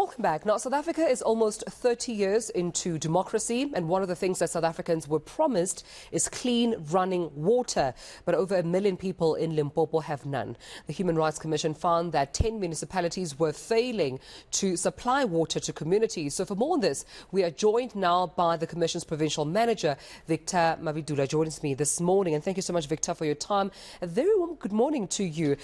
Welcome back. Now, South Africa is almost 30 years into democracy, and one of the things that South Africans were promised is clean running water. But over 1 million people in Limpopo have none. The Human Rights Commission found that 10 municipalities were failing to supply water to communities. So for more on this, we are joined now by the Commission's Provincial Manager, Victor Mavhidula, joins me this morning. And thank you so much, Victor, for your time. A very warm good morning to you.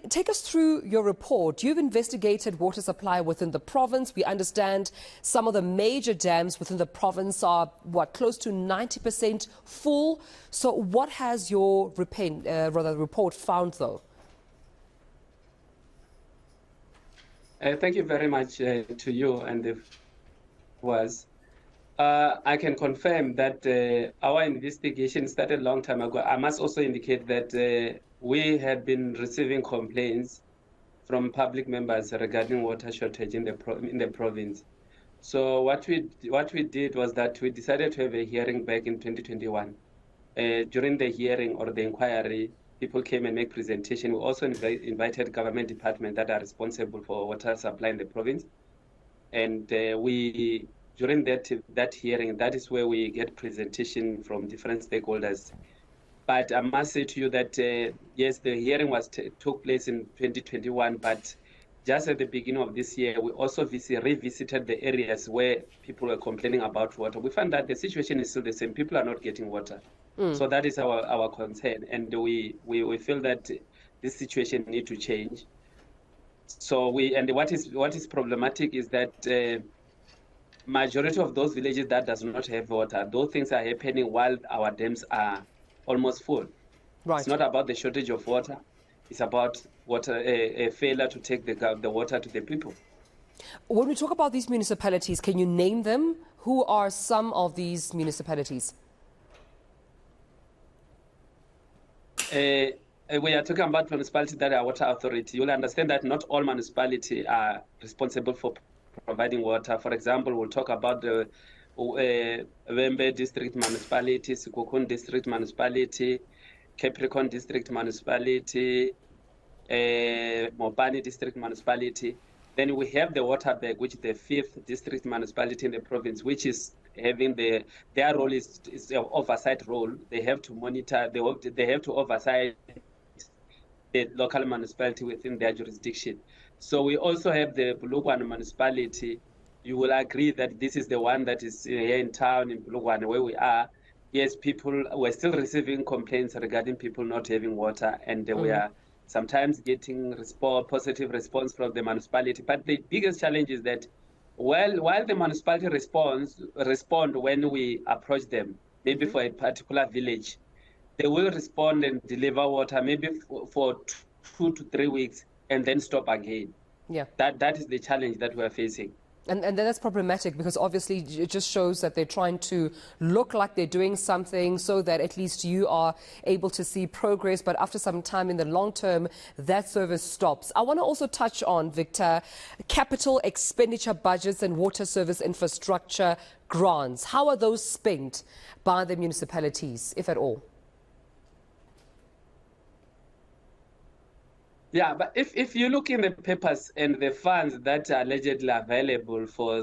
Take us through your report. You've investigated water supply within the province. We understand some of the major dams within the province are, close to 90% full. So what has your report found, though? Thank you very much to you and the viewers. I can confirm that our investigation started a long time ago. I must also indicate that we had been receiving complaints from public members regarding water shortage in the province. So what we did was that we decided to have a hearing back in 2021. During the hearing or the inquiry, people came and make presentation. We also invited government departments that are responsible for water supply in the province. And during that hearing, that is where we get presentation from different stakeholders. But I must say to you that, yes, the hearing took place in 2021, but just at the beginning of this year, we also revisited the areas where people were complaining about water. We found that the situation is still the same. People are not getting water. So that is our concern. And we feel that this situation needs to change. So what is problematic is that majority of those villages that does not have water, those things are happening while our dams are almost full. Right. It's not about the shortage of water. It's about water, a failure to take the water to the people. When we talk about these municipalities, can you name them? Who are some of these municipalities? We are talking about municipalities that are water authority. You'll understand that not all municipalities are responsible for providing water. For example, we'll talk about the Wembe District Municipality, Sikokun District Municipality, Capricorn District Municipality, Mopani District Municipality. Then we have the Waterberg, which is the 5th district municipality in the province, which is having their role is an oversight role. They have to monitor, they have to oversight the local municipality within their jurisdiction. So we also have the Bulugwane municipality. You will agree that this is the one that is here in town in Bulugwane where we are. Yes, we're still receiving complaints regarding people not having water, and we are sometimes getting positive response from the municipality. But the biggest challenge is that while the municipality respond when we approach them, maybe for a particular village, they will respond and deliver water maybe for 2 to 3 weeks and then stop again. Yeah, that is the challenge that we are facing. And that's problematic because obviously it just shows that they're trying to look like they're doing something so that at least you are able to see progress. But after some time in the long term, that service stops. I want to also touch on, Victor, capital expenditure budgets and water service infrastructure grants. How are those spent by the municipalities, if at all? Yeah, but if you look in the papers and the funds that are allegedly available for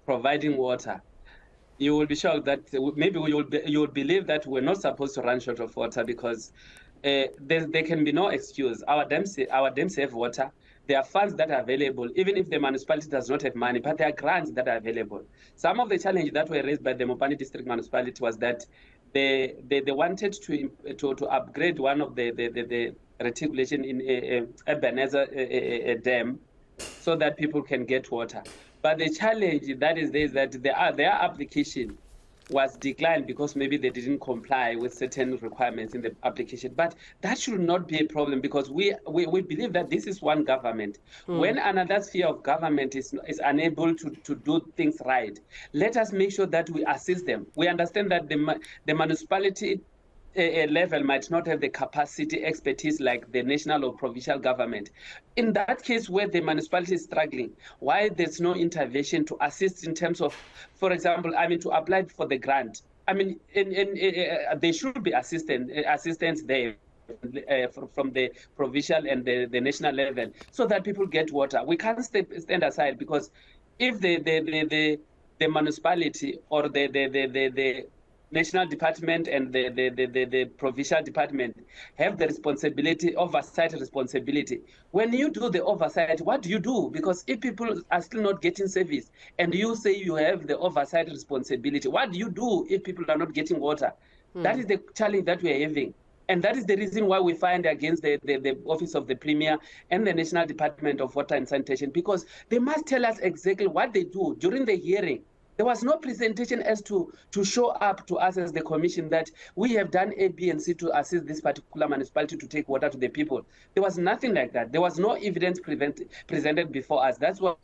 providing water, you will be shocked that maybe you will believe that we're not supposed to run short of water because there can be no excuse. Our dams have water. There are funds that are available, even if the municipality does not have money, but there are grants that are available. Some of the challenges that were raised by the Mopani District Municipality was that they wanted to upgrade one of the reticulation in Ebenezer dam so that people can get water. But the challenge that is that their application was declined because maybe they didn't comply with certain requirements in the application. But that should not be a problem because we believe that this is one government. When another sphere of government is unable to do things right, let us make sure that we assist them. We understand that the municipality level might not have the capacity, expertise like the national or provincial government. In that case where the municipality is struggling, why there's no intervention to assist in terms of, for example, to apply for the grant? There should be assistance there. from the provincial and the national level, so that people get water. We can't stand aside, because if the municipality or the national department and the provincial department have the responsibility, oversight responsibility. When you do the oversight, what do you do? Because if people are still not getting service and you say you have the oversight responsibility, what do you do if people are not getting water? That is the challenge that we are having. And that is the reason why we find against the Office of the Premier and the National Department of Water and Sanitation, because they must tell us exactly what they do. During the hearing, there was no presentation as to show up to us as the Commission that we have done A, B, and C to assist this particular municipality to take water to the people. There was nothing like that. There was no evidence presented before us. That's why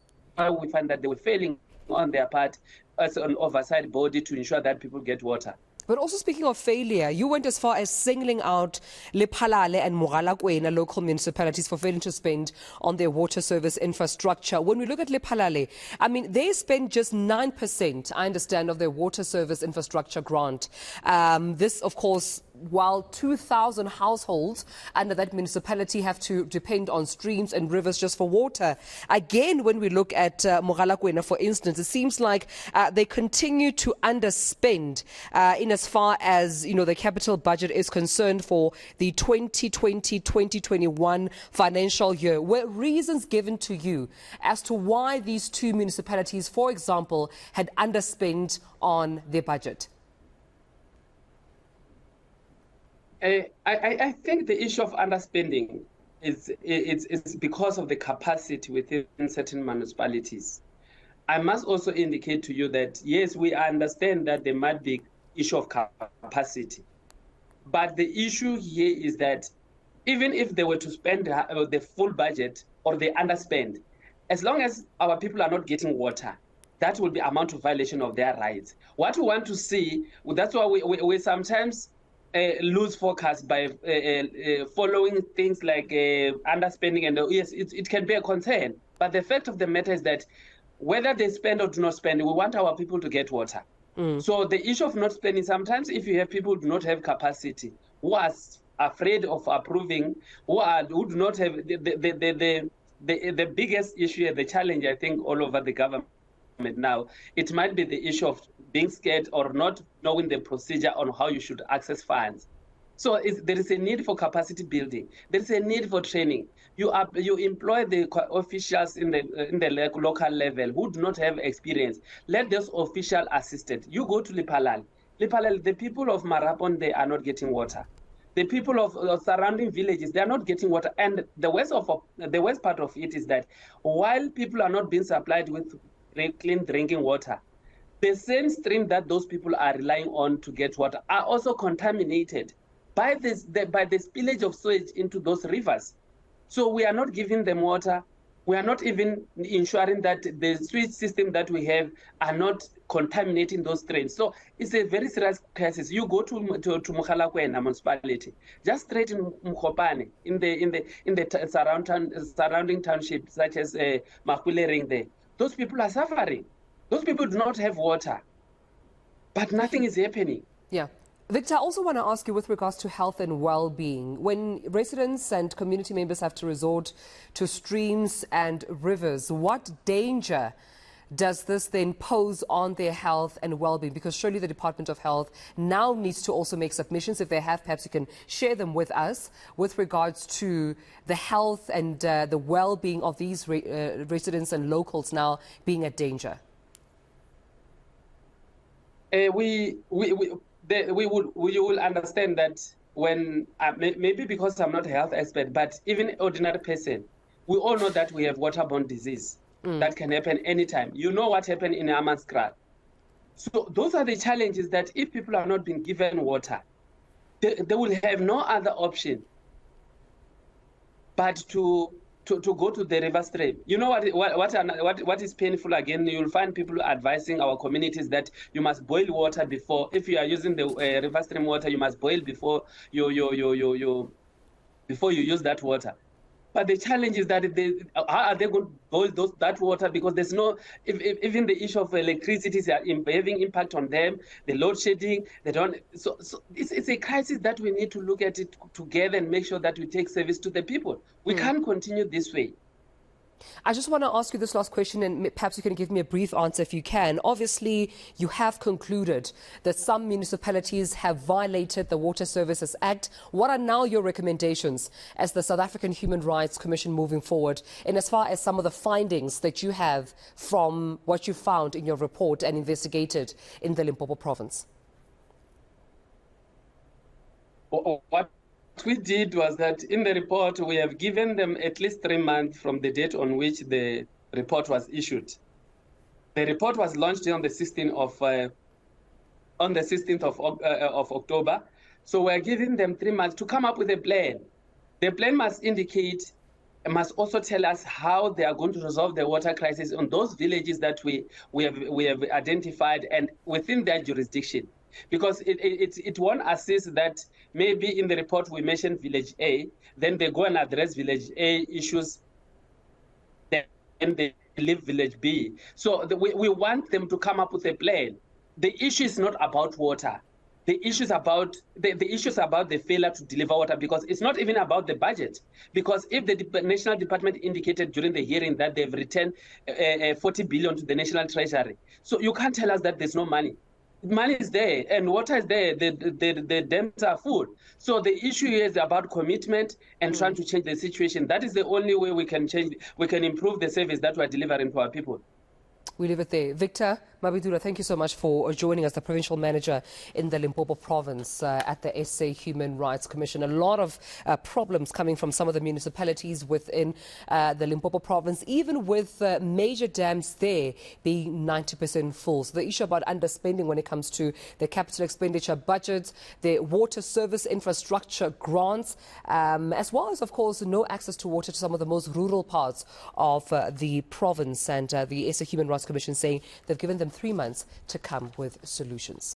we find that they were failing on their part as an oversight body to ensure that people get water. But also, speaking of failure, you went as far as singling out Lephalale and Mogalakwena local municipalities for failing to spend on their water service infrastructure. When we look at Lephalale, I mean, they spend just 9%, I understand, of their water service infrastructure grant. This, of course, while 2,000 households under that municipality have to depend on streams and rivers just for water. Again, when we look at Mogalakwena, for instance, it seems like they continue to underspend in as far as, you know, the capital budget is concerned for the 2020-2021 financial year. Were reasons given to you as to why these two municipalities, for example, had underspent on their budget? I think the issue of underspending is because of the capacity within certain municipalities. I must also indicate to you that, yes, we understand that there might be issue of capacity. But the issue here is that even if they were to spend the full budget or they underspend, as long as our people are not getting water, that will be amount to violation of their rights. What we want to see, that's why we sometimes lose focus by following things like underspending, and yes, it can be a concern. But the fact of the matter is that whether they spend or do not spend, we want our people to get water. So the issue of not spending, sometimes if you have people who do not have capacity, who are afraid of approving, who do not have the biggest issue, the challenge, I think, all over the government now, it might be the issue of being scared or not knowing the procedure on how you should access funds. So there is a need for capacity building. There is a need for training. You employ the officials in the local level who do not have experience. Let those officials assist it. You go to Lephalale. The people of Marapon, they are not getting water. The people of surrounding villages, they are not getting water. And the worst part of it is that while people are not being supplied with clean drinking water, the same stream that those people are relying on to get water are also contaminated by the spillage of sewage into those rivers. So we are not giving them water. We are not even ensuring that the sewage system that we have are not contaminating those drains. So it's a very serious crisis. You go to Mogalakwena municipality, just straight in Mkhopane, in the surrounding townships such as Mahulering there. Those people are suffering. Those people do not have water, but nothing is happening. Yeah. Victor, I also want to ask you with regards to health and well-being. When residents and community members have to resort to streams and rivers, what danger does this then pose on their health and well-being? Because surely the Department of Health now needs to also make submissions. If they have, perhaps you can share them with us with regards to the health and the well-being of these residents and locals now being at danger. We will understand that when, maybe because I'm not a health expert, but even ordinary person, we all know that we have waterborne disease that can happen anytime. You know what happened in Amaskra. So those are the challenges that if people are not being given water, they will have no other option but to go to the river stream. You know what is painful again? You'll find people advising our communities that you must boil water before. If you are using the river stream water, you must boil before you use that water. But the challenge is that how are they going to boil that water? Because there's no, even the issue of electricity is having impact on them, the load shedding, they don't. So it's a crisis that we need to look at it together and make sure that we take service to the people. We can't continue this way. I just want to ask you this last question, and perhaps you can give me a brief answer if you can. Obviously, you have concluded that some municipalities have violated the Water Services Act. What are now your recommendations as the South African Human Rights Commission moving forward, and as far as some of the findings that you have from what you found in your report and investigated in the Limpopo province? What we did was that in the report, we have given them at least 3 months from the date on which the report was issued. The report was launched on the 16th of October. So we're giving them 3 months to come up with a plan. The plan must also tell us how they are going to resolve the water crisis on those villages that we have identified and within their jurisdiction. Because it won't assist that maybe in the report we mentioned village A, then they go and address village A issues, then they leave village B. So we want them to come up with a plan. The issue is not about water. The issue is about the failure to deliver water, because it's not even about the budget. Because if the National Department indicated during the hearing that they've returned 40 billion to the National Treasury, so you can't tell us that there's no money. Money is there and water is there. The dams are full. So the issue here is about commitment and trying to change the situation. That is the only way we can change. We can improve the service that we're delivering to our people. We leave it there. Victor Mavhidula, thank you so much for joining us, the Provincial Manager in the Limpopo province at the SA Human Rights Commission. A lot of problems coming from some of the municipalities within the Limpopo province, even with major dams there being 90% full. So the issue about underspending when it comes to the capital expenditure budgets, the water service infrastructure grants, as well as, of course, no access to water to some of the most rural parts of the province. And the SA Human Rights Commission saying they've given them 3 months to come with solutions.